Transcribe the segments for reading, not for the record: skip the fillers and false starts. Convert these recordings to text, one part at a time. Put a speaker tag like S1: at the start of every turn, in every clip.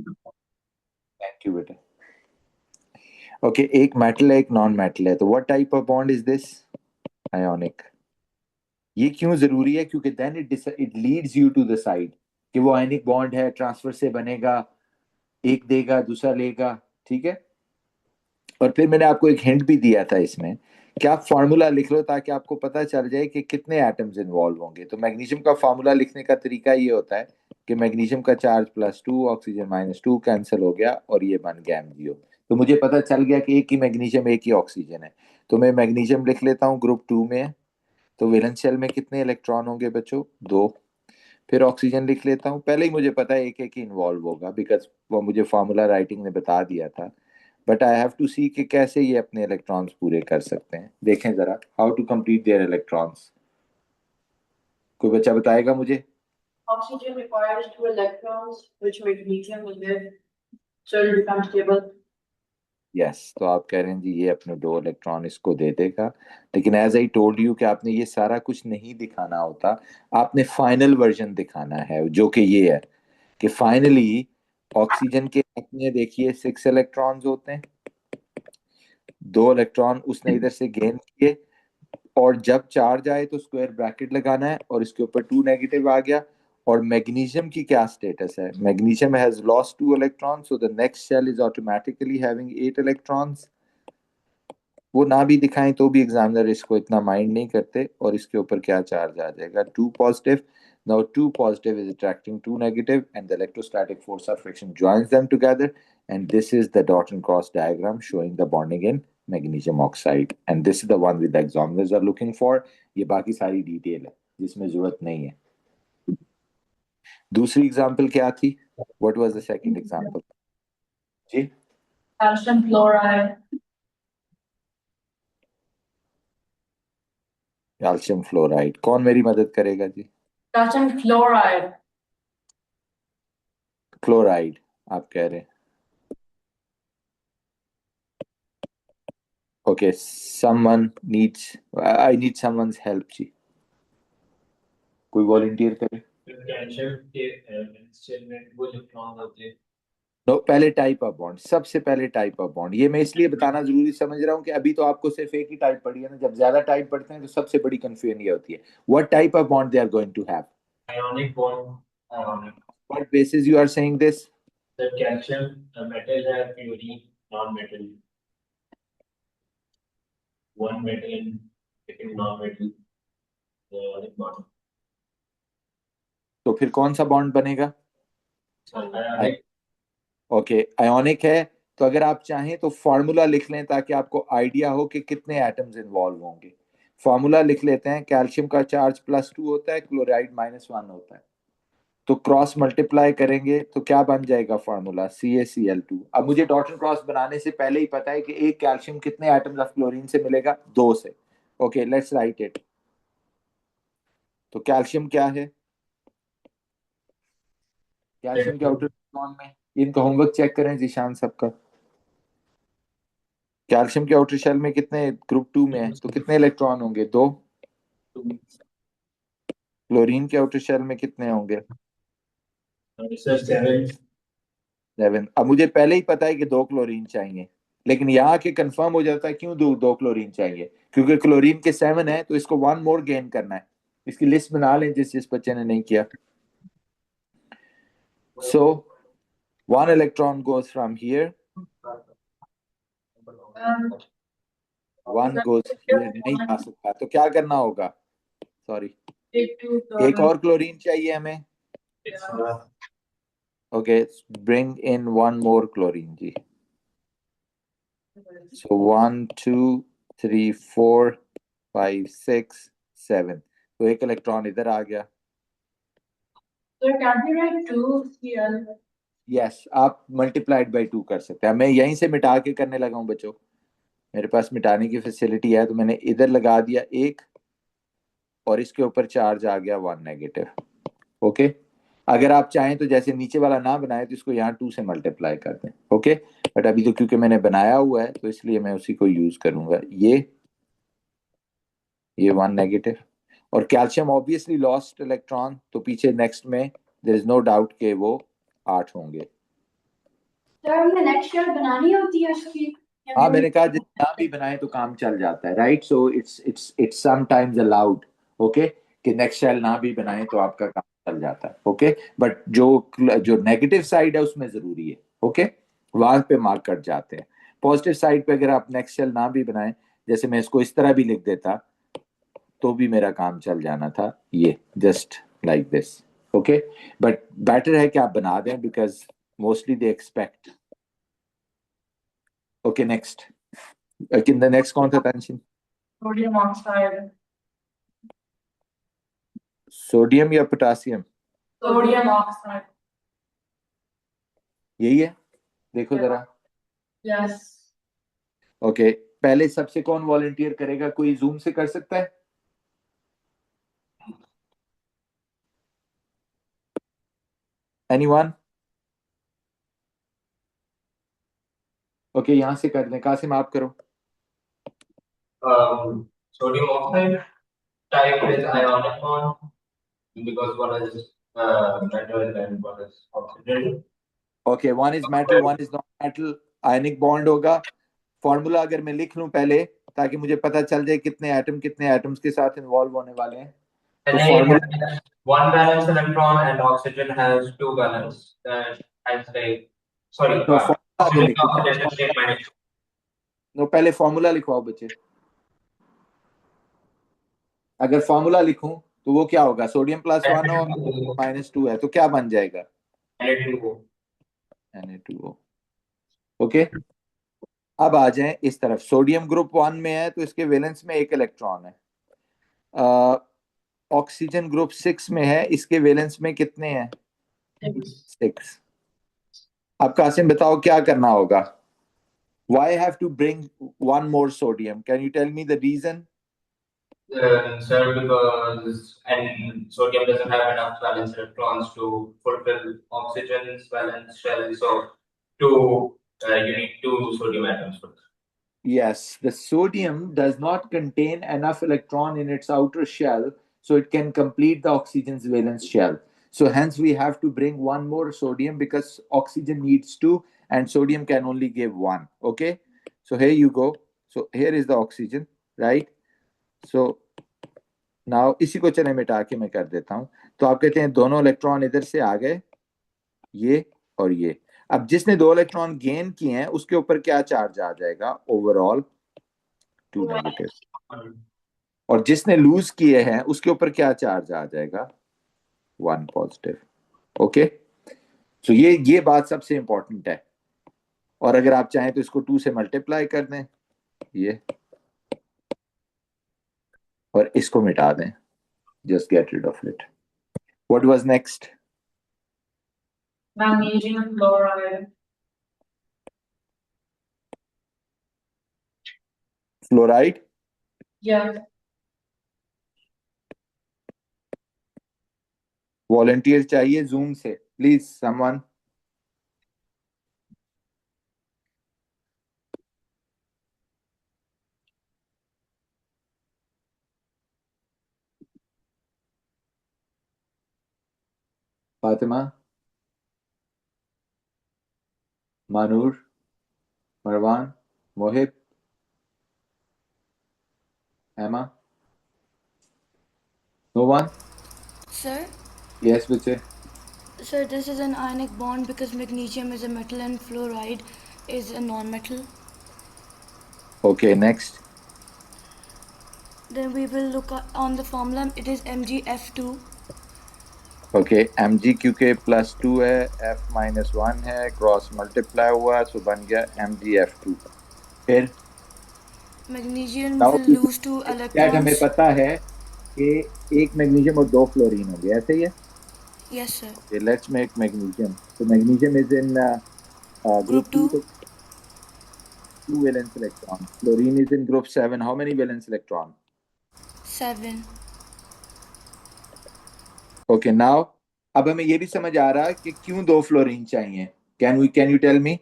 S1: Thank you बेटा। Okay, एक metal है एक नॉन मेटल है, तो what type of bond is this? Ionic. ये क्यों जरूरी है? क्योंकि then it leads you to the side कि वो आयनिक बॉन्ड है, ट्रांसफर से बनेगा, एक देगा दूसरा लेगा, ठीक है। और फिर मैंने आपको एक हिंट भी दिया था इसमें कि आप फार्मूला लिख लो ताकि आपको पता चल जाए कि कितने एटम्स इन्वॉल्व होंगे। तो मैग्नीशियम का फार्मूला लिखने का तरीका ये होता है कि मैग्नीशियम का चार्ज +2, ऑक्सीजन -2 कैंसिल हो गया और ये बन गया MgO। तो मुझे पता चल गया कि एक ही मैग्नीशियम एक ही ऑक्सीजन है। तो मैं मैग्नीशियम लिख लेता हूँ, ग्रुप 2 में है। तो वैलेंस शेल में कितने इलेक्ट्रॉन होंगे बच्चों? 2। फिर ऑक्सीजन लिख लेता हूँ, पहले ही मुझे पता है एक एक ही इन्वॉल्व होगा बिकॉज वो मुझे फार्मूला राइटिंग ने बता दिया था। बट आई हैव टू सी कि कैसे ये अपने इलेक्ट्रॉन्स पूरे कर सकते हैं। देखें जरा, how to complete their electrons. कोई बच्चा बताएगा मुझे?
S2: Oxygen requires 2 electrons, which magnesium will give, so it becomes stable.
S1: Yes, तो आप कह रहे हैं जी ये अपने 2 इलेक्ट्रॉन इसको दे देगा। लेकिन एज आई टोल्ड यू कि आपने ये सारा कुछ नहीं दिखाना होता, आपने फाइनल वर्जन दिखाना है जो कि ये है कि फाइनली ऑक्सीजन के अपने देखिए 6 इलेक्ट्रॉन्स होते हैं, 2 इलेक्ट्रॉन उसने इधर से गेन किए, और जब चार्ज आए तो स्क्वायर ब्रैकेट लगाना है और इसके ऊपर 2 नेगेटिव आ गया। और मैग्नीशियम की क्या स्टेटस है? Magnesium has lost 2 electrons, so the next shell is automatically having 8 electrons. वो ना भी दिखाएं तो भी एग्जामिनर इसको इतना माइंड नहीं करते। और इसके ऊपर क्या चार्ज आ जाएगा? 2 positive. Now 2 positive is attracting 2 negative and the electrostatic force of friction joins them together, and this is the dot and cross diagram showing the bonding in magnesium oxide, and this is the one with the examiners are looking for। ये बाकी सारी detail है जिसमें जरूरत नहीं है। दूसरी example क्या थी? What was the second example? जी,
S2: Calcium chloride.
S1: Calcium fluoride. कौन मेरी मदद करेगा जी?
S2: Calcium chloride.
S1: क्लोराइड आप कह रहे हैं? Okay, someone needs, I need someone's help जी। कोई वॉलंटियर करे?
S3: कैल्शियम के सेल में वो इलेक्ट्रॉन होते हैं।
S1: नो, पहले टाइप ऑफ बॉन्ड, सबसे पहले टाइप ऑफ बॉन्ड। ये मैं इसलिए बताना जरूरी समझ रहा हूँ कि अभी तो आपको सिर्फ एक ही टाइप पढ़ी है ना, जब ज्यादा टाइप पढ़ते हैं तो सबसे बड़ी कंफ्यूजन ये होती है what type of bond they are going to have.
S3: Ionic bond. Ionic.
S1: What basis you are saying this?
S3: Sir calcium metal है, fluorine non metal, one metal and second non metal, ionic bond.
S1: तो फिर कौन सा bond बनेगा?
S3: Ionic.
S1: Okay, ionic है। तो अगर आप चाहें तो फॉर्मूला लिख लें ताकि आपको आइडिया हो कि कितने एटम्स इन्वॉल्व होंगे। फॉर्मूला लिख लेते हैं, कैल्शियम का चार्ज +2 होता है, क्लोराइड -1 होता है। तो क्रॉस मल्टीप्लाई करेंगे तो क्या बन जाएगा फॉर्मूला? CaCl2। अब मुझे डॉट एंड क्रॉस बनाने से पहले ही पता है कि एक कैल्शियम कितने एटम्स ऑफ क्लोरीन से मिलेगा? 2 से। Okay, let's write it. तो कैल्शियम क्या है? कैल्शियम के आउटर इलेक्ट्रॉन में, इनका होमवर्क चेक करें जिशान सबका। कैल्शियम के आउटर शेल में कितने, ग्रुप 2 में है तो कितने इलेक्ट्रॉन होंगे? 2। क्लोरीन के आउटर शेल में कितने होंगे?
S3: सर 7।
S1: 7। अब मुझे पहले ही पता है कि 2 क्लोरीन चाहिए, लेकिन यहाँ के कंफर्म हो जाता है क्यों 2 क्लोरीन चाहिए, क्योंकि क्लोरीन के 7 है तो इसको 1 मोर गेन करना है। इसकी लिस्ट बना लें जिस जिस बच्चे ने नहीं किया। सो 1 electron goes from here, 1 goes here, नहीं जा सकता तो क्या करना होगा? सॉरी, एक और क्लोरीन चाहिए हमें। Okay, bring in 1 more chlorine जी। So 1 2 3 4 5 6 7, तो एक इलेक्ट्रॉन इधर आ गया।
S2: So can we write 2Cl?
S1: Yes, आप मल्टीप्लाइड बाई 2 कर सकते हैं। मैं यहीं से मिटा के करने लगा हूं बच्चों, मेरे पास मिटाने की फैसिलिटी है, तो मैंने इधर लगा दिया 1 और इसके ऊपर चार्ज आ गया 1 नेगेटिव। ओके, अगर आप चाहें तो जैसे नीचे वाला ना बनाए तो इसको यहाँ 2 से मल्टीप्लाई कर दें। ओके, बट अभी तो क्योंकि मैंने बनाया हुआ है तो इसलिए मैं उसी को यूज करूंगा। ये 1 नेगेटिव, और कैल्शियम ऑब्वियसली लॉस्ट इलेक्ट्रॉन, तो पीछे नेक्स्ट में देयर इज नो डाउट के वो 8 होंगे।
S2: सर हमने नेक्स्ट शेल बनानी होती है उसकी या
S1: हाँ,
S2: फिर
S1: मैंने कहा जितना भी बनाए तो काम चल जाता है, right? So it's sometimes allowed, okay, कि नेक्स्ट शेल ना भी बनाए तो आपका काम चल जाता है, ओके। बट जो जो नेगेटिव साइड है उसमें जरूरी है, ओके, वहां पे मार्क कट जाते हैं। पॉजिटिव साइड पे अगर आप नेक्स्ट शेल ना भी बनाए, जैसे मैं इसको इस तरह भी लिख देता तो भी मेरा काम चल जाना था, ये just like this, okay. But better है कि आप बना दें, because mostly they expect. Okay, next. Next कौन था टेंशन?
S2: Sodium oxide.
S1: सोडियम या पोटासियम?
S2: Sodium oxide.
S1: यही है, देखो जरा।
S2: यस।
S1: ओके, पहले सबसे कौन वॉलंटियर करेगा? कोई जूम से कर सकता है? एनीवन? ओके, यहां से कर दें। कासिम आप करो।
S3: Sodium oxide type is ionic bond because one is metal and one is oxygen.
S1: Okay, one is metal, one is not metal, ionic bond होगा। फॉर्मूला अगर मैं लिख लूं पहले, ताकि मुझे पता चल जाए कितने एटम्स के साथ इन्वॉल्व होने वाले हैं, तो
S3: Na
S1: formula.
S3: has one valence electron and oxygen has two valence. I'll say, sorry,
S1: तो फॉर्मूला अगर
S3: oxygen
S1: लिखूं,
S3: oxidation state minus.
S1: तो पहले फॉर्मूला लिखवाओ बच्चे। अगर फॉर्मूला लिखूं तो वो क्या होगा? सोडियम प्लस वन और -2 है, तो क्या बन जाएगा?
S3: Na2O.
S1: Na2O। ओके, अब आ जाएं इस तरफ। सोडियम ग्रुप 1 में है तो इसके वैलेंस में एक इलेक्ट्रॉन है। ऑक्सीजन ग्रुप 6 में है, इसके वैलेंस में कितने हैं? 6। अब कासिम बताओ क्या करना होगा? Why have to bring one more sodium? Can you tell me the reason?
S3: Sir, because and sodium doesn't have enough valence electrons to fulfill oxygen's valence shell, so you need two sodium atoms for this.
S1: Yes, the sodium does not contain enough electron in its outer shell, so it can complete the oxygen's valence shell. So hence we have to bring one more sodium because oxygen needs two and sodium can only give one. Okay, so here you go. So here is the oxygen, right? So now इसी को चले मिटा के मैं कर देता हूं। तो आप कहते हैं दोनों इलेक्ट्रॉन इधर से आ गए, ये और ये। अब जिसने 2 इलेक्ट्रॉन गेन किए हैं उसके ऊपर क्या चार्ज आ जाएगा? Overall 2 negative. और जिसने लूज किए हैं उसके ऊपर क्या चार्ज आ जाएगा? 1 पॉजिटिव। ओके, तो ये बात सबसे इंपॉर्टेंट है। और अगर आप चाहें तो इसको 2 से मल्टीप्लाई कर दें, ये, और इसको मिटा दें। Just get rid of it. What was next?
S2: Magnesium chloride.
S1: Fluoride.
S2: Yes.
S1: Volunteer चाहिए जूम से, please someone. Fatima, Manoor, Marwan, Mohib, Emma, no one?
S4: Sir,
S1: yes बच्चे।
S4: sir, this is an ionic bond because magnesium is a metal and fluoride is a non-metal.
S1: Okay, next.
S4: Then we will look on the formula. It is MgF2.
S1: Okay, M G क्योंकि +2 है, F -1 है, cross multiply हुआ, सो बन गया MgF2। फिर
S4: Magnesium
S1: now
S4: will lose two
S1: that हमें
S4: electrons.
S1: पता है कि एक मैग्नीशियम और 2 फ्लोरीन हो गए, ऐसे ही है।
S4: Yes, sir.
S1: Okay, let's make magnesium. तो magnesium is in group
S4: Group
S1: 2,
S4: 2,
S1: तो 2 valence electron. Fluorine is in group 7, how many valence electron?
S4: 7.
S1: Okay, now अब हमें ये भी समझ आ रहा है कि क्यों 2 फ्लोरीन चाहिए। Can you tell me?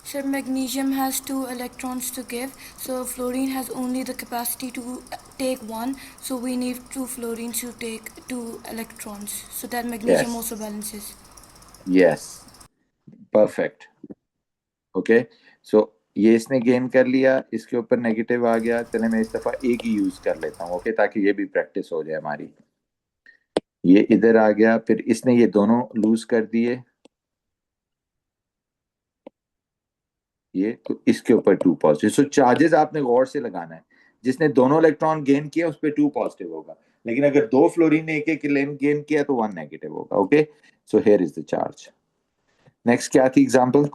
S4: Sir, magnesium has 2 electrons to give, so fluorine has only the capacity to take 1, so we need 2 fluorines to take 2 electrons, so that magnesium
S1: Yes.
S4: also balances.
S1: Yes, perfect. Okay, so ये इसने gain कर लिया, इसके ऊपर negative आ गया, चले मैं इस दफा एक ही यूज कर लेता हूँ, ओके, ताकि ये भी प्रैक्टिस हो जाए हमारी। ये इधर आ गया, फिर इसने ये दोनों लूज कर दिए, ये तो इसके ऊपर 2 पॉजिटिव। सो चार्जेस आपने गौर से लगाना है, जिसने दोनों इलेक्ट्रॉन गेन किया उस पर 2 पॉजिटिव होगा, लेकिन अगर 2 फ्लोरीन ने एक एक गेन किया तो 1 नेगेटिव होगा। Okay, so here is the charge. Next क्या थी example?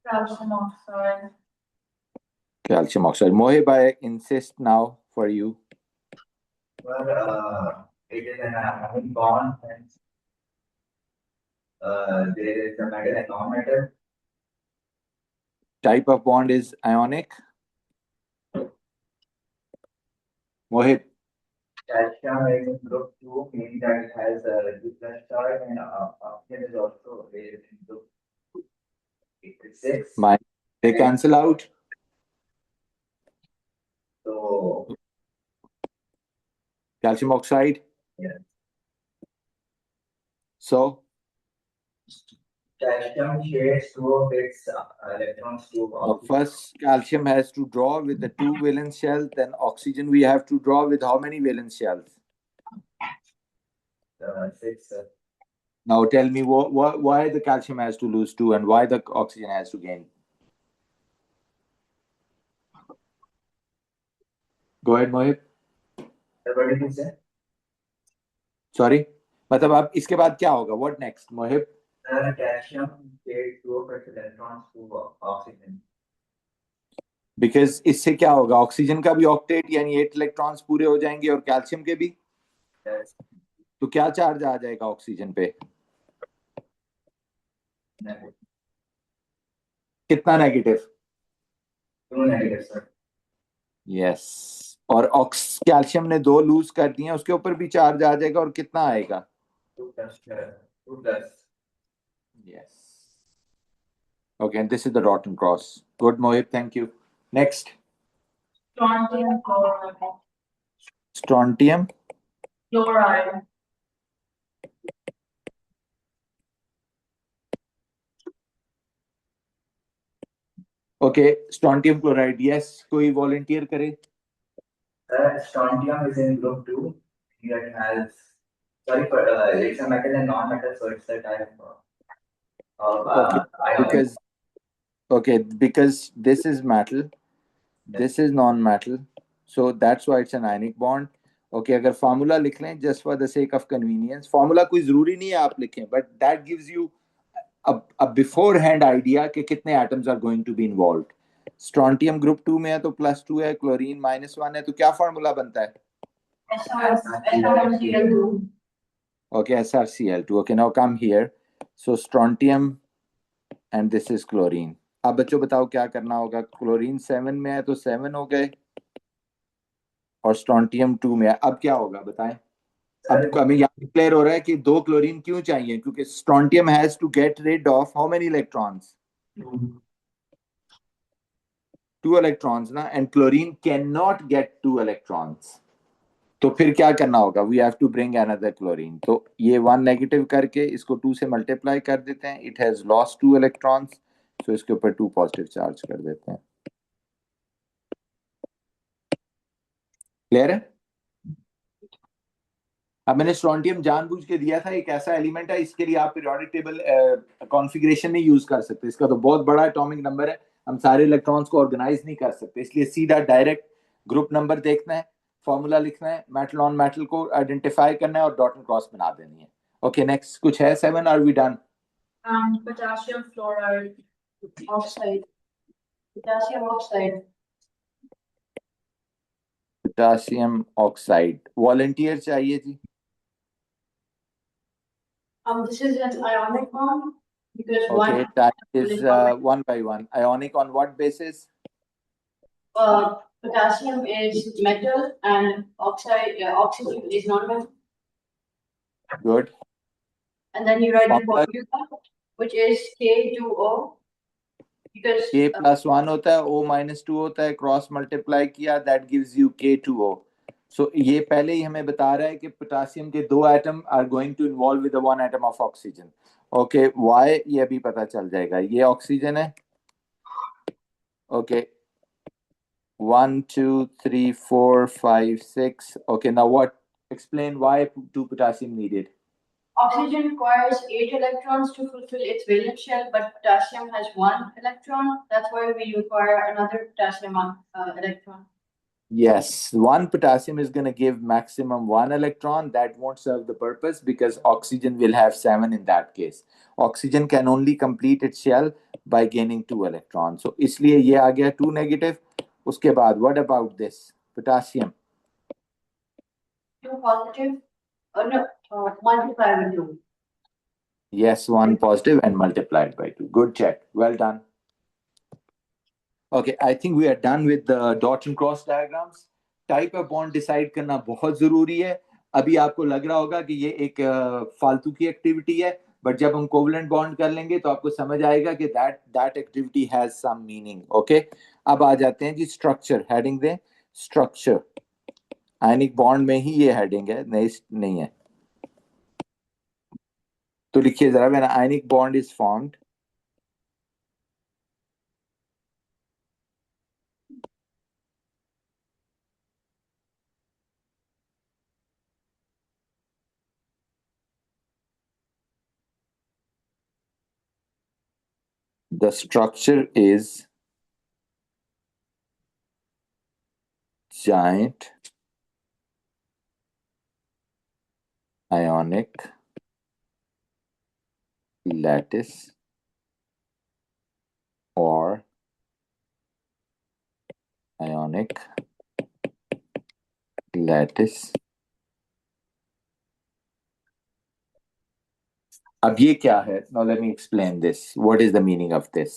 S2: Calcium oxide.
S1: Calcium oxide. Mohib, I insist now for you.
S5: Well, it is an ionic bond and there is a metal and non-metal.
S1: Type of bond is ionic. Mohib,
S5: Calcium is in group 2, meaning that it has a 2 plus charge, and oxygen is also in group 6.
S1: they cancel out.
S5: So,
S1: Calcium oxide.
S5: yeah.
S1: So,
S5: Calcium shares 2 of its electrons to oxygen.
S1: first calcium has to draw with the 2 valence shells, then oxygen we have to draw with how many valence shells?
S5: 6.
S1: Now tell me why the calcium has to lose 2 and why the oxygen has to gain. Go ahead, Mohib.
S5: What did you say?
S1: Sorry, मतलब अब इसके बाद क्या होगा? What next, Mohib?
S5: Calcium shares 2 of its electrons to oxygen.
S1: Because इससे क्या होगा? Oxygen का भी ऑक्टेट यानी 8 इलेक्ट्रॉन्स पूरे हो जाएंगे और कैल्शियम के भी।
S5: Yes.
S1: तो क्या चार्ज आ जाएगा ऑक्सीजन पे?
S5: Negative.
S1: कितना नेगेटिव?
S5: 2 negative, sir.
S1: यस, और कैल्शियम ने 2 लूज कर दिए, उसके ऊपर भी चार्ज आ जाएगा और कितना आएगा?
S5: 2 plus. 2 plus.
S1: Yes. Okay, and this is the dot and cross. Good, Mohib, thank you. Next.
S2: Strontium chloride.
S1: Strontium
S2: Chloride.
S1: Okay, strontium chloride. Yes, कोई volunteer करे?
S5: Strontium is in group 2. It has, it's a metal and non-metal, so it's a type of ionic.
S1: Because this is metal, this is non-metal, so that's why it's an ionic bond. Okay, अगर formula लिख लें just for the sake of convenience, formula कोई जरूरी नहीं है आप लिखें, but that gives you a beforehand idea कि कितने atoms are going to be involved. Strontium group 2 में है तो +2 है, chlorine -1 है, तो क्या formula बनता है?
S2: SrCl2.
S1: Okay, SrCl2. Okay, now come here. So strontium and this is chlorine. अब बच्चों बताओ क्या करना होगा? क्लोरीन 7 में है तो 7 हो गए और स्ट्रॉन्टियम 2 में है, अब क्या होगा बताएं? अब हमें यहाँ क्लियर हो रहा है कि 2 क्लोरीन क्यों चाहिए, क्योंकि strontium has to get rid of how many electrons? 2 electrons ना, and chlorine can not get 2 electrons, तो फिर क्या करना होगा? We have to bring another chlorine. तो ये 1 नेगेटिव करके इसको 2 से मल्टीप्लाई कर देते हैं, इट हैज लॉस्ट 2 इलेक्ट्रॉन्स, तो इसके ऊपर 2 पॉजिटिव चार्ज कर देते हैं। क्लियर है? अब मैंने स्ट्रॉन्टियम जानबूझ के दिया था, एक ऐसा एलिमेंट है इसके लिए आप पीरियोडिक टेबल कॉन्फ़िगरेशन नहीं यूज कर सकते, इसका तो बहुत बड़ा एटॉमिक नंबर है, हम सारे इलेक्ट्रॉन्स को ऑर्गेनाइज नहीं कर सकते, इसलिए सीधा डायरेक्ट ग्रुप नंबर देखना है, फॉर्मूला लिखना है, मेटल ऑन मेटल को आइडेंटिफाई करना है और डॉट एंड क्रॉस बना देनी है। ओके, नेक्स्ट कुछ है? 7 are we done?
S2: Potassium fluoride oxide. Potassium oxide.
S1: Potassium oxide, volunteer चाहिए जी।
S2: This is an ionic bond because
S1: Okay,
S2: one
S1: that is 1 by 1. Ionic on what basis?
S2: potassium is metal and oxygen is non-metal.
S1: Good.
S2: And then you write the
S1: Formula-
S2: formula, which is K2O. Because
S1: K +1 होता है, O -2 होता है, cross multiply किया, that gives you K2O. सो ये पहले ही हमें बता रहा है कि पोटासियम के 2 atom are going to involve with 1 atom of oxygen. Okay, why ये अभी पता चल जाएगा। ये ऑक्सीजन है। Okay, 1 2 3 4 5 6। Okay, now what? Explain why 2 potassium needed.
S2: Oxygen requires 8 electrons to fulfill its valence shell, but potassium has 1 electron. That's why we require another potassium electron.
S1: Yes, 1 potassium is going to give maximum 1 electron. That won't serve the purpose because oxygen will have 7 in that case. Oxygen can only complete its shell by gaining 2 electrons. So इसलिए ये आ गया 2 negative. उसके बाद what about this potassium?
S2: 2 positive, no, multiply with 2.
S1: Yes, 1 positive and multiplied by 2. Good check. Well done. Okay, I think we are done with the dot and cross diagrams. Type of bond decide करना बहुत जरूरी है। अभी आपको लग रहा होगा कि ये एक फालतू की एक्टिविटी है, बट जब हम कोवलेंट बॉन्ड कर लेंगे तो आपको समझ आएगा कि that activity has some meaning. Okay, अब आ जाते हैं जी स्ट्रक्चर। हेडिंग दें स्ट्रक्चर। आयनिक बॉन्ड में ही ये हेडिंग है, नहीं है तो लिखिए जरा। When ionic bond is formed, the structure is giant ionic lattice or ionic lattice। अब ये क्या है? Now let me explain this. What is the meaning of this?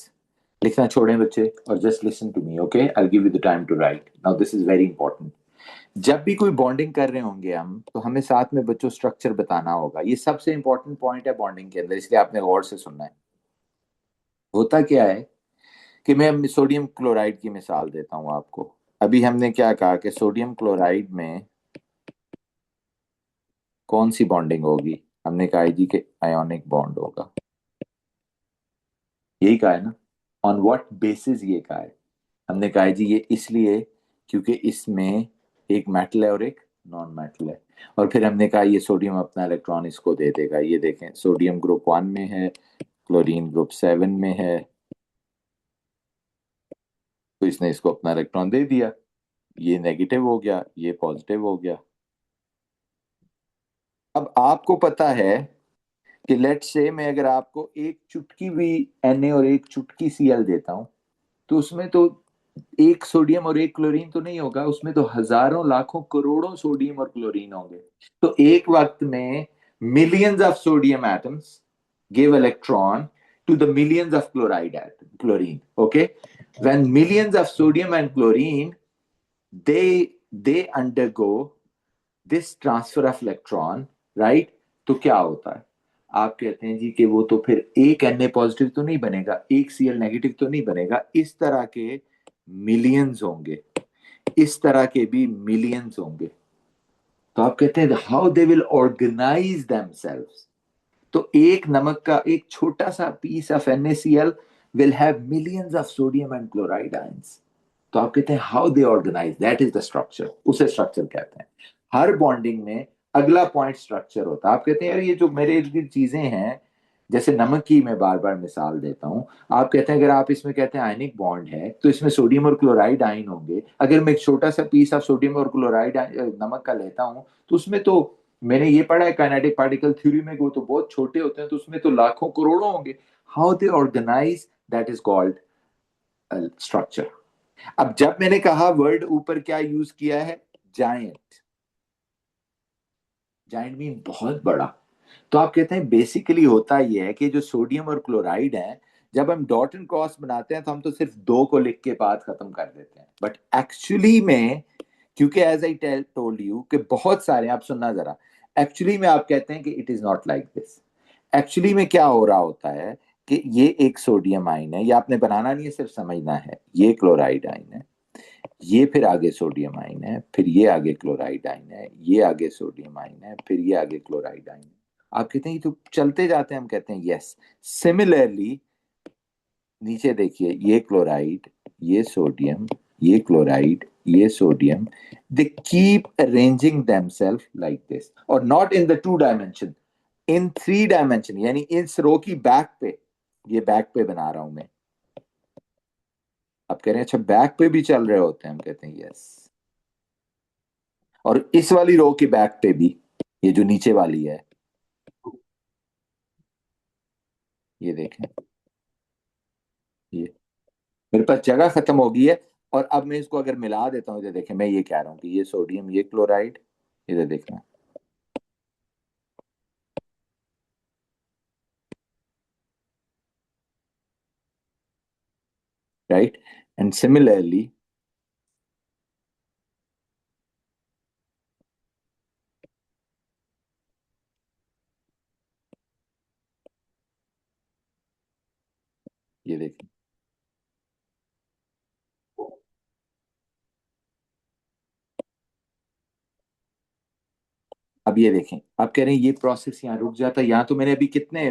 S1: लिखना छोड़ें बच्चे और just listen to me, okay? I'll give you the time to write. Now this is very important. जब भी कोई बॉन्डिंग कर रहे होंगे हम, तो हमें साथ में बच्चों स्ट्रक्चर बताना होगा। ये सबसे इंपॉर्टेंट पॉइंट है बॉन्डिंग के अंदर, इसलिए आपने गौर से सुनना है। होता क्या है कि मैं सोडियम क्लोराइड की मिसाल देता हूं आपको। अभी हमने क्या कहा कि सोडियम क्लोराइड में कौन सी बॉन्डिंग होगी? हमने कहा जी कि आयोनिक बॉन्ड होगा। यही कहा है ना? ऑन व्हाट बेसिस ये कहा है? हमने कहा जी ये इसलिए क्योंकि इसमें एक मेटल है और एक नॉन मेटल है। और फिर हमने कहा ये सोडियम अपना इलेक्ट्रॉन इसको दे देगा। ये देखें, सोडियम ग्रुप 1 में है, क्लोरीन ग्रुप 7 में है, तो इसने इसको अपना इलेक्ट्रॉन दे दिया। ये नेगेटिव हो गया, ये पॉजिटिव हो गया। अब आपको पता है कि लेट से मैं अगर आपको एक चुटकी भी Na और एक चुटकी Cl देता हूं, तो उसमें तो एक सोडियम और एक क्लोरीन तो नहीं होगा, उसमें तो हजारों लाखों करोड़ों सोडियम और क्लोरीन होंगे। तो एक वक्त में millions of sodium atoms give electron to the millions of chlorine. Okay, when millions of sodium and chlorine they undergo this transfer of electron, right? तो क्या होता है? आप कहते हैं जी कि वो तो फिर एक Na पॉजिटिव तो नहीं बनेगा, एक Cl नेगेटिव तो नहीं बनेगा, इस तरह के मिलियंस होंगे, इस तरह के भी मिलियंस होंगे। तो आप कहते हैं how they will organize themselves. तो एक नमक का एक छोटा सा piece of NaCl will have millions of sodium and chloride ions. तो आप कहते हैं how they organize, that is the structure. उसे स्ट्रक्चर कहते हैं। हर बॉन्डिंग में अगला पॉइंट स्ट्रक्चर होता है। आप कहते हैं यार ये जो मेरे इर्द गिर्द चीजें हैं, जैसे नमक की मैं बार बार मिसाल देता हूं, आप कहते हैं अगर आप इसमें कहते हैं आयनिक बॉन्ड है तो इसमें सोडियम और क्लोराइड आयन होंगे। अगर मैं एक छोटा सा पीस ऑफ सोडियम और क्लोराइड नमक का लेता हूं तो उसमें तो मैंने ये पढ़ा है काइनेटिक पार्टिकल थ्योरी में, वो तो बहुत छोटे होते हैं, तो उसमें तो लाखों करोड़ों होंगे। How they organize, that is called structure. अब जब मैंने कहा वर्ड ऊपर क्या यूज किया है, जायंट। जायंट मीन बहुत बड़ा। तो आप कहते हैं बेसिकली होता यह है कि जो सोडियम और क्लोराइड है, जब हम डॉट एंड क्रॉस बनाते हैं तो हम तो सिर्फ 2 को लिख के बात खत्म कर देते हैं, बट एक्चुअली में क्योंकि एज आई टोल्ड यू कि बहुत सारे, आप सुनना जरा, एक्चुअली में आप कहते हैं कि it is not like this. Actually में क्या हो रहा होता है कि ये एक सोडियम आयन है, ये आपने बनाना नहीं है, सिर्फ समझना है। ये क्लोराइड आयन है, ये फिर आगे सोडियम आइन है, फिर ये आगे क्लोराइड आइन है, ये आगे सोडियम आइन है, फिर ये आगे क्लोराइड आइन है। आप कहते हैं ये तो चलते जाते हैं, हम कहते हैं यस। सिमिलरली नीचे देखिए, ये क्लोराइड, ये सोडियम, ये क्लोराइड, ये sodium, they keep arranging themselves like this, और not in the 2 dimension, in 3 dimension, यानी इस रो की बैक पे, ये बैक पे बना रहा हूं मैं। आप कह रहे हैं अच्छा बैक पे भी चल रहे होते हैं, हम कहते हैं यस। और इस वाली रो के बैक पे भी, ये जो नीचे वाली है, ये देखें, ये मेरे पास जगह खत्म हो गई है। और अब मैं इसको अगर मिला देता हूँ, इधर देखें, मैं ये कह रहा हूँ कि ये सोडियम, ये क्लोराइड, इधर देखना, राइट। एंड सिमिलरली ये देखें, अब ये देखें, आप कह रहे हैं ये प्रोसेस यहाँ रुक जाता है। यहाँ तो मैंने अभी कितने,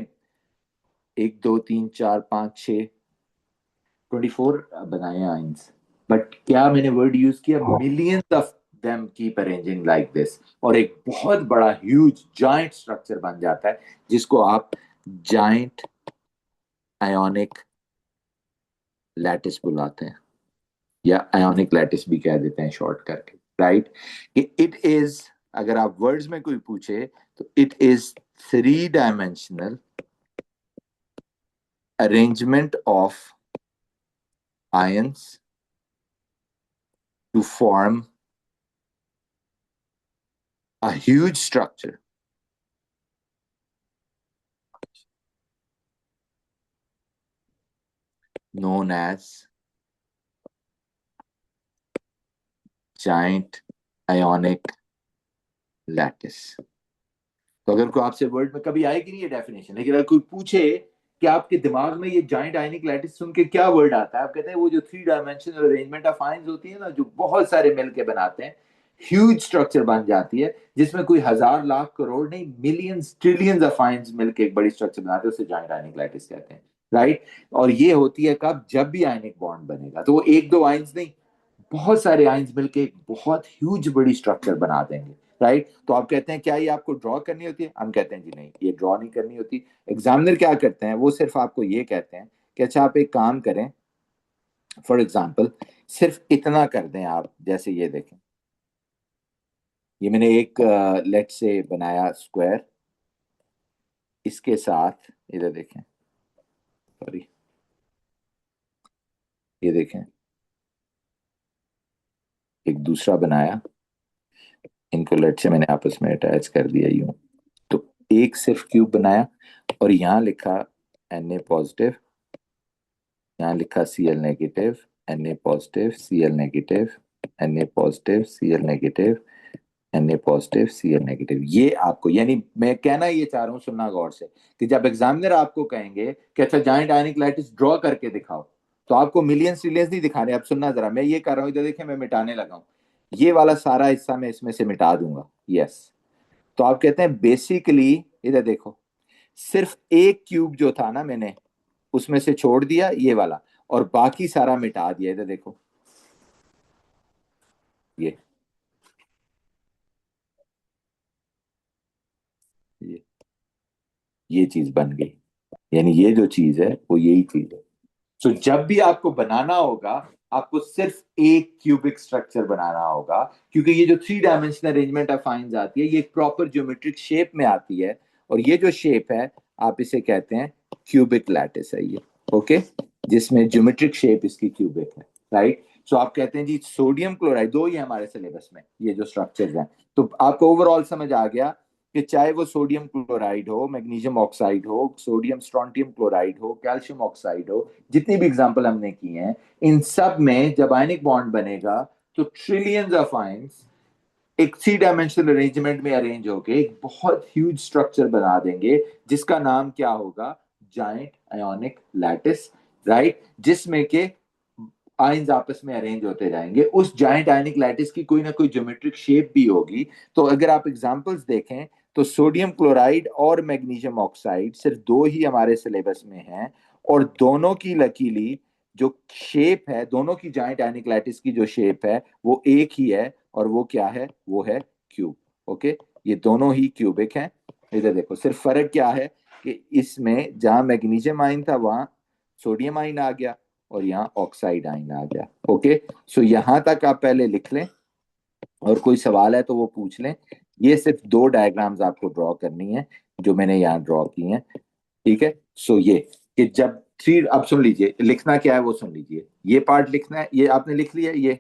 S1: 1 2 3 4 5 6 24 बनाए आइंस, बट क्या मैंने वर्ड यूज किया, millions of them keep arranging like this, और एक बहुत बड़ा ह्यूज जाइंट स्ट्रक्चर बन जाता है, जिसको आप जाइंट आयोनिक लैटिस बुलाते हैं, या आयोनिक लैटिस भी कह देते हैं शॉर्ट करके, राइट। इट इज, अगर आप वर्ड्स में कोई पूछे तो it is 3 dimensional arrangement of ions to form a huge structure known as giant ionic lattice। तो अगर कोई आपसे वर्ड में कभी आएगी नहीं ये डेफिनेशन, लेकिन अगर कोई पूछे कि आपके दिमाग में ये जाइंट आयनिक लैटिस सुन के क्या वर्ड आता है, आप कहते हैं वो जो 3 डायमेंशनल अरेंजमेंट ऑफ आयंस होती है ना, जो बहुत सारे मिलके बनाते हैं, ह्यूज स्ट्रक्चर बन जाती है, जिसमें कोई हजार लाख करोड़ नहीं, मिलियंस ट्रिलियंस ऑफ आयंस मिलके एक बड़ी स्ट्रक्चर बनाते हैं, उसे जाइंट आयनिक लैटिस कहते हैं, राइट। और ये होती है कब, जब भी आयनिक बॉन्ड बनेगा, तो वो 1 2 आयंस नहीं, बहुत सारे आयंस मिलके एक बहुत ह्यूज बड़ी स्ट्रक्चर बना देंगे, राइट। तो आप कहते हैं क्या ये आपको ड्रॉ करनी होती है, हम कहते हैं जी नहीं, ये ड्रॉ नहीं करनी होती। एग्जामिनर क्या करते हैं, वो सिर्फ आपको ये कहते हैं कि अच्छा आप एक काम करें, फॉर एग्जाम्पल सिर्फ इतना कर दें आप, जैसे ये देखें, ये मैंने एक लेट से बनाया स्क्वायर, इसके साथ इधर देखें, सॉरी, ये देखें, एक दूसरा बनाया, इनको लेट से मैंने आपस में अटैच कर दिया यूं, तो एक सिर्फ क्यूब बनाया, और यहां लिखा Na पॉजिटिव, यहाँ लिखा Cl negative, Na positive, Cl negative, Na positive, Cl negative, Na positive, Cl negative. ये आपको, यानी मैं कहना ये चाह रहा हूँ, सुनना गौर से, कि जब एग्जामिनर आपको कहेंगे कि अच्छा जाइंट आयनिक लैटिस ड्रॉ करके दिखाओ, तो आपको मिलियंस ट्रिलियंस नहीं दिखाने। अब सुनना जरा, मैं ये कर रहा हूँ, इधर देखिए, मैं मिटाने लगा हूँ, ये वाला सारा हिस्सा मैं इसमें से मिटा दूंगा, यस। तो आप कहते हैं बेसिकली, इधर देखो, सिर्फ एक क्यूब जो था ना मैंने उसमें से छोड़ दिया ये वाला, और बाकी सारा मिटा दिया, इधर देखो, ये ये ये चीज बन गई, यानी ये जो चीज है वो यही चीज है। तो जब भी आपको बनाना होगा, आपको सिर्फ एक क्यूबिक स्ट्रक्चर बनाना होगा, क्योंकि ये जो 3 डायमेंशनल अरेंजमेंट ऑफ आइंस आती है, ये एक प्रॉपर ज्योमेट्रिक शेप में आती है, और ये जो शेप है आप इसे कहते हैं क्यूबिक लैटिस है ये, ओके, जिसमें ज्योमेट्रिक शेप इसकी क्यूबिक है, राइट। सो आप कहते हैं जी सोडियम क्लोराइड, दो ही हमारे सिलेबस में ये जो स्ट्रक्चर्स हैं, तो आपको ओवरऑल समझ आ गया कि चाहे वो सोडियम क्लोराइड हो, मैग्नीशियम ऑक्साइड हो, सोडियम स्ट्रोंटियम क्लोराइड हो, कैल्शियम ऑक्साइड हो, जितनी भी एग्जांपल हमने की हैं, इन सब में जब आयनिक बॉन्ड बनेगा तो ट्रिलियंस ऑफ आयंस एक 3 डायमेंशनल अरेंजमेंट में अरेंज होके एक बहुत ह्यूज स्ट्रक्चर बना देंगे, जिसका नाम क्या होगा, जाइंट आयोनिक लैटिस, राइट, जिसमें के आयंस आपस में अरेंज होते जाएंगे, उस जाइंट आयनिक लैटिस की कोई ना कोई ज्योमेट्रिक शेप भी होगी। तो अगर आप एग्जांपल्स देखें तो सोडियम क्लोराइड और मैग्नीशियम ऑक्साइड सिर्फ दो ही हमारे सिलेबस में हैं, और दोनों की लकीली जो शेप है, दोनों की जाइंट आयनिक लैटिस की जो शेप है वो एक ही है, और वो क्या है, वो है क्यूब। ओके, ये दोनों ही क्यूबिक हैं। इधर देखो, सिर्फ फर्क क्या है कि इसमें जहां मैग्नीशियम आयन था वहां सोडियम आयन आ गया, और यहाँ ऑक्साइड आयन आ गया। ओके, सो यहां तक आप पहले लिख लें, और कोई सवाल है तो वो पूछ लें। ये सिर्फ दो डायग्राम्स आपको ड्रॉ करनी है जो मैंने यहाँ ड्रॉ की हैं। ठीक है, सो ये कि जब थ्री, अब सुन लीजिए लिखना क्या है वो सुन लीजिए। ये पार्ट लिखना है, ये आपने लिख लिया, ये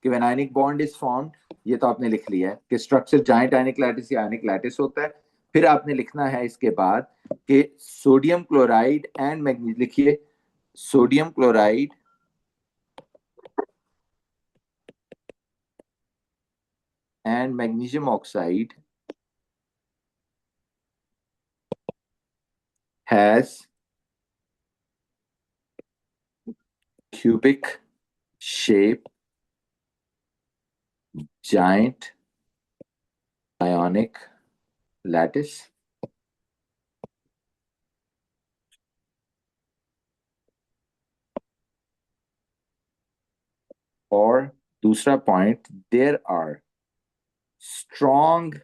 S1: कि when ionic bond is formed, ये तो आपने लिख लिया है कि स्ट्रक्चर जाइंट आयनिक लैटिस या आयनिक लैटिस होता है। फिर आपने लिखना है इसके बाद कि सोडियम क्लोराइड एंड मैग्नीशियम, लिखिए sodium chloride and magnesium oxide has cubic shape, giant ionic lattice. और दूसरा पॉइंट, देयर आर स्ट्रॉन्ग,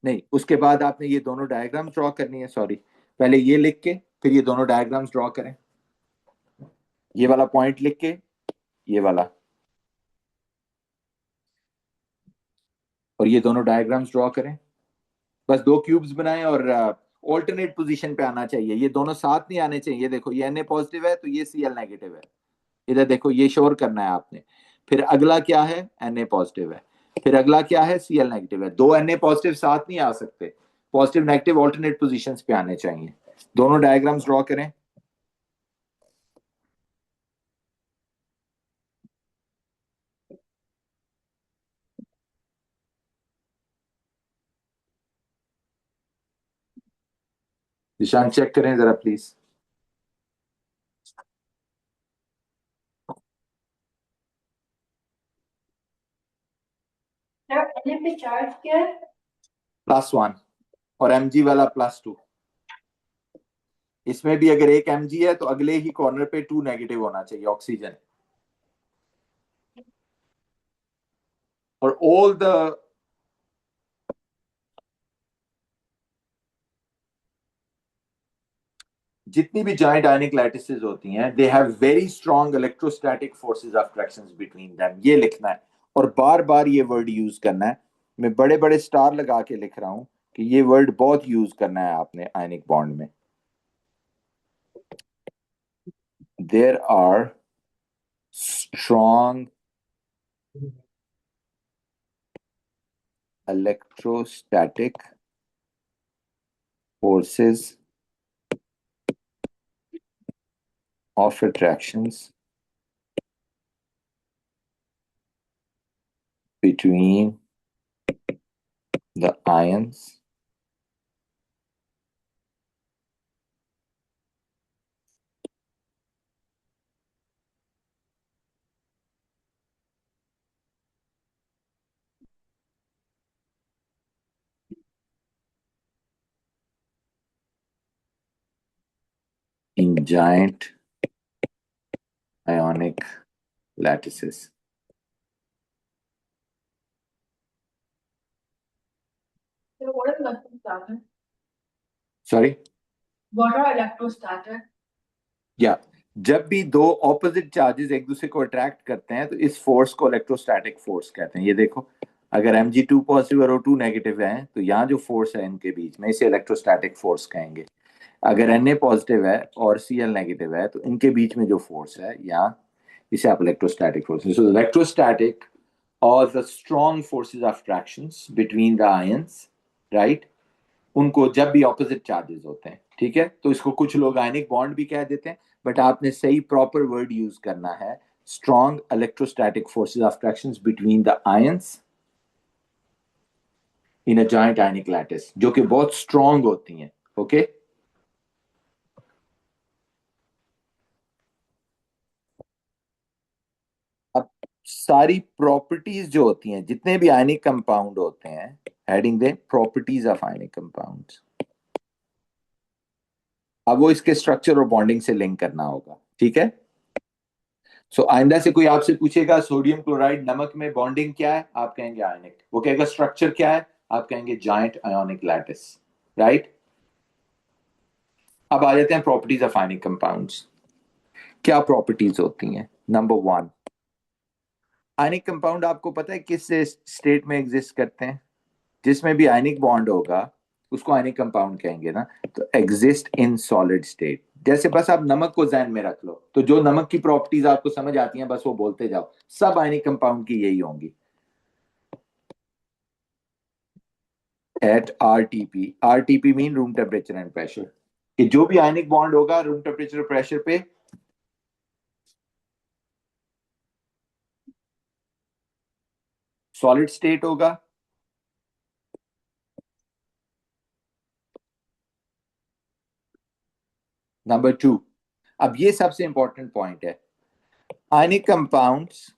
S1: नहीं उसके बाद आपने ये दोनों डायग्राम ड्रॉ करनी है, सॉरी, पहले ये लिख के फिर ये दोनों डायग्राम्स ड्रॉ करें। ये वाला पॉइंट लिख के ये वाला, और ये दोनों डायग्राम्स ड्रॉ करें। बस दो क्यूब्स बनाएं और ऑल्टरनेट पोजीशन पे आना चाहिए, ये दोनों साथ नहीं आने चाहिए। ये देखो ये Na पॉजिटिव है तो ये Cl नेगेटिव है, इधर देखो ये श्योर करना है आपने। फिर अगला क्या है, Na पॉजिटिव है, फिर अगला क्या है, Cl नेगेटिव है। दो Na पॉजिटिव साथ नहीं आ सकते, पॉजिटिव नेगेटिव ऑल्टरनेट पोजीशंस पे आने चाहिए। दोनों डायग्राम्स ड्रॉ करें। निशान चेक करें जरा प्लीज।
S2: सर Na पे चार्ज क्या है?
S1: +1 और Mg वाला +2। इसमें भी अगर एक Mg है तो अगले ही कॉर्नर पे 2 नेगेटिव होना चाहिए ऑक्सीजन। और ऑल द जितनी भी जाइंट आयनिक लैटिसेस होती हैं, they have very strong electrostatic forces of attraction between them. ये लिखना है और बार बार ये वर्ड यूज करना है। मैं बड़े बड़े स्टार लगा के लिख रहा हूं कि ये वर्ड बहुत यूज करना है आपने आयनिक बॉन्ड में। There are strong electrostatic forces of attractions between the ions in giant ionic lattices.
S2: So what is electrostatic?
S1: Sorry?
S2: What are electrostatic?
S1: या जब भी दो ऑपोजिट चार्जेस एक दूसरे को अट्रैक्ट करते हैं तो इस फोर्स को इलेक्ट्रोस्टैटिक फोर्स कहते हैं। ये देखो, अगर Mg2 पॉजिटिव और O2 नेगेटिव है तो यहाँ जो फोर्स है इनके बीच में, इसे इलेक्ट्रोस्टैटिक फोर्स कहेंगे। अगर Na पॉजिटिव है और Cl नेगेटिव है तो इनके बीच में जो फोर्स है यहाँ, इसे आप इलेक्ट्रोस्टैटिक फोर्स। सो इलेक्ट्रोस्टैटिक और the strong forces of attractions between the ions, right, उनको जब भी ऑपोजिट चार्जेस होते हैं, ठीक है, तो इसको कुछ लोग आयनिक बॉन्ड भी कह देते हैं, बट आपने सही प्रॉपर वर्ड यूज करना है, strong electrostatic forces of attractions between the ions in a joint ionic lattice, जो कि बहुत स्ट्रॉन्ग होती हैं। ओके सारी प्रॉपर्टीज जो होती हैं, जितने भी आयनिक कंपाउंड होते हैं, heading they properties of ionic compounds. अब वो इसके स्ट्रक्चर और बॉन्डिंग से लिंक करना होगा, ठीक है। सो आइंदा से कोई आपसे पूछेगा सोडियम क्लोराइड नमक में बॉन्डिंग क्या है, आप कहेंगे आयनिक। वो कहेगा स्ट्रक्चर क्या है, आप कहेंगे जायंट आयोनिक लैटिस, राइट। अब आ जाते हैं प्रॉपर्टीज ऑफ आयनिक कंपाउंड्स। क्या प्रॉपर्टीज होती हैं? नंबर 1, आयनिक कंपाउंड आपको पता है किस स्टेट में एग्जिस्ट करते हैं? जिसमें भी आयनिक बॉन्ड होगा उसको आयनिक कंपाउंड कहेंगे ना। तो एग्जिस्ट इन सॉलिड स्टेट। जैसे बस आप नमक को ध्यान में रख लो, तो जो नमक की प्रॉपर्टीज आपको समझ आती हैं बस वो बोलते जाओ, सब आयनिक कंपाउंड की यही होंगी। At RTP, RTP mean room temperature and pressure, कि जो भी आयनिक बॉन्ड होगा रूम टेम्परेचर और प्रेशर पे सॉलिड स्टेट होगा। नंबर 2, अब ये सबसे इंपॉर्टेंट पॉइंट है, ionic compounds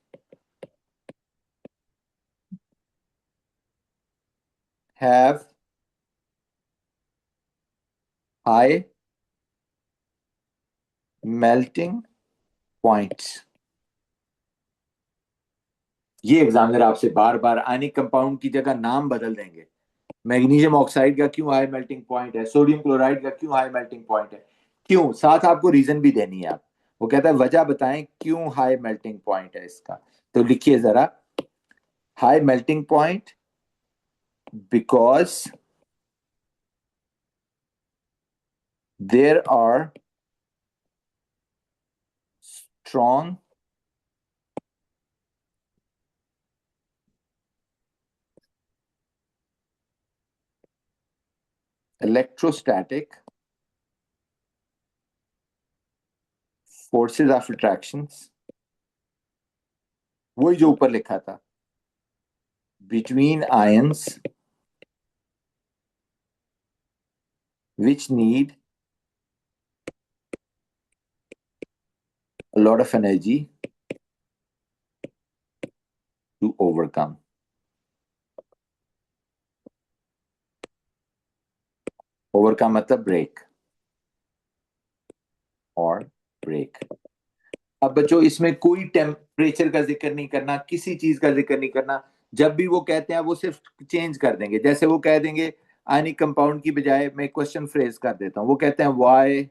S1: have high melting points. ये एग्जामिनर आपसे बार बार आयनिक कंपाउंड की जगह नाम बदल देंगे। मैग्नीशियम ऑक्साइड का क्यों हाई मेल्टिंग पॉइंट है, सोडियम क्लोराइड का क्यों हाई मेल्टिंग पॉइंट है, क्यों, साथ आपको रीजन भी देनी है। आप वो कहता है वजह बताएं क्यों हाई मेल्टिंग पॉइंट है इसका। तो लिखिए जरा, high melting point because there are strong electrostatic forces of attractions, वही जो ऊपर लिखा था, between ions which need a lot of energy to overcome. Overcome मतलब break और ब्रेक। अब बच्चों इसमें कोई टेम्परेचर का जिक्र नहीं करना, किसी चीज का जिक्र नहीं करना। जब भी वो कहते हैं वो सिर्फ चेंज कर देंगे। जैसे वो कह देंगे आयनिक कंपाउंड की बजाय, मैं क्वेश्चन फ्रेज कर देता हूं, वो कहते हैं why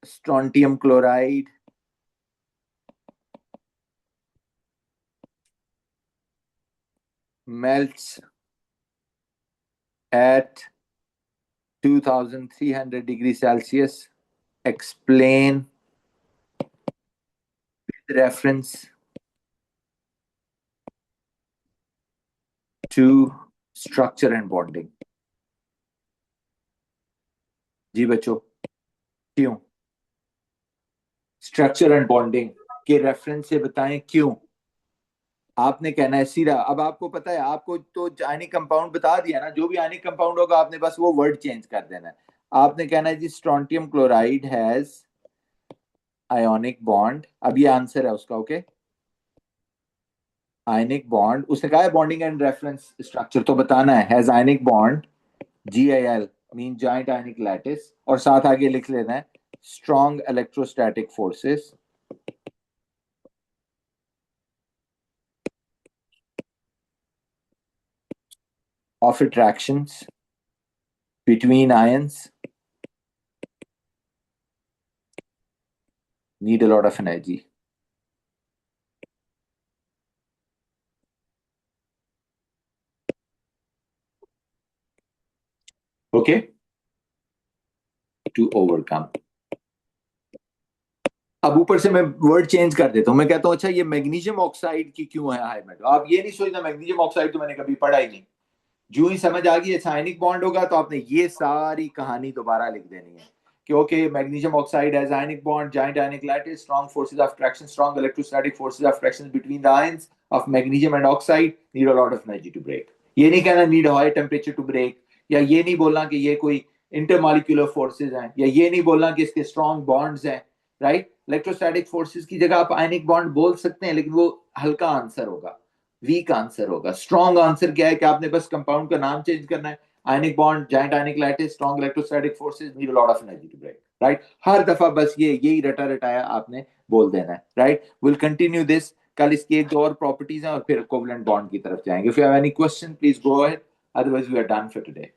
S1: strontium chloride melts at 2300 degrees Celsius, explain with reference to structure and bonding। जी बच्चों, क्यों? स्ट्रक्चर एंड बॉन्डिंग के रेफरेंस से बताएं क्यों। आपने कहना है सीधा। अब आपको पता है, आपको तो आयनिक कंपाउंड बता दिया ना, जो भी आयनिक कंपाउंड होगा आपने बस वो वर्ड चेंज कर देना है। आपने कहना है जी strontium chloride has ionic bond, अब ये आंसर है उसका, ओके। आयनिक बॉन्ड, उसने कहा है बॉन्डिंग एंड रेफरेंस स्ट्रक्चर, तो बताना है has ionic bond, GIL mean joint ionic lattice, और साथ आगे लिख लेना है strong electrostatic forces of attractions between ions need a lot of energy। Okay, to overcome। अब ऊपर से मैं वर्ड चेंज कर देता हूं, मैं कहता हूं अच्छा ये मैग्नीशियम ऑक्साइड की क्यों है हाई मेल्ट। आप ये नहीं सोचना मैग्नीशियम ऑक्साइड तो मैंने कभी पढ़ा ही नहीं। जो ही समझ आ गई अच्छा आयनिक बॉन्ड होगा तो आपने ये सारी कहानी दोबारा लिख देनी है कि okay magnesium oxide has ionic bond, giant ionic lattice, strong forces of attraction, strong electrostatic forces of attraction between the ions of magnesium and oxide, need a lot of energy to break. ये नहीं कहना need high temperature to break, या ये नहीं बोलना कि ये कोई इंटरमॉलिक्यूलर फोर्सेस हैं, या ये नहीं बोलना कि इसके स्ट्रॉन्ग बॉन्ड्स हैं, राइट। इलेक्ट्रोस्टैटिक फोर्सेस की जगह आप आयनिक बॉन्ड बोल सकते हैं, लेकिन वो हल्का आंसर होगा, वीक आंसर होगा। स्ट्रॉन्ग आंसर क्या है कि आपने बस कंपाउंड का नाम चेंज करना है। Ionic bond, giant ionic lattice, strong electrostatic forces need a lot of energy to break, right. हर दफा बस यही रटा रटाया आपने बोल देना है, राइट। विल कंटिन्यू दिस, कल इसकी एक दो और प्रॉपर्टीज हैं और फिर कोवलेंट बॉन्ड की तरफ जाएंगे। If you have any question please go ahead, otherwise we are done for today.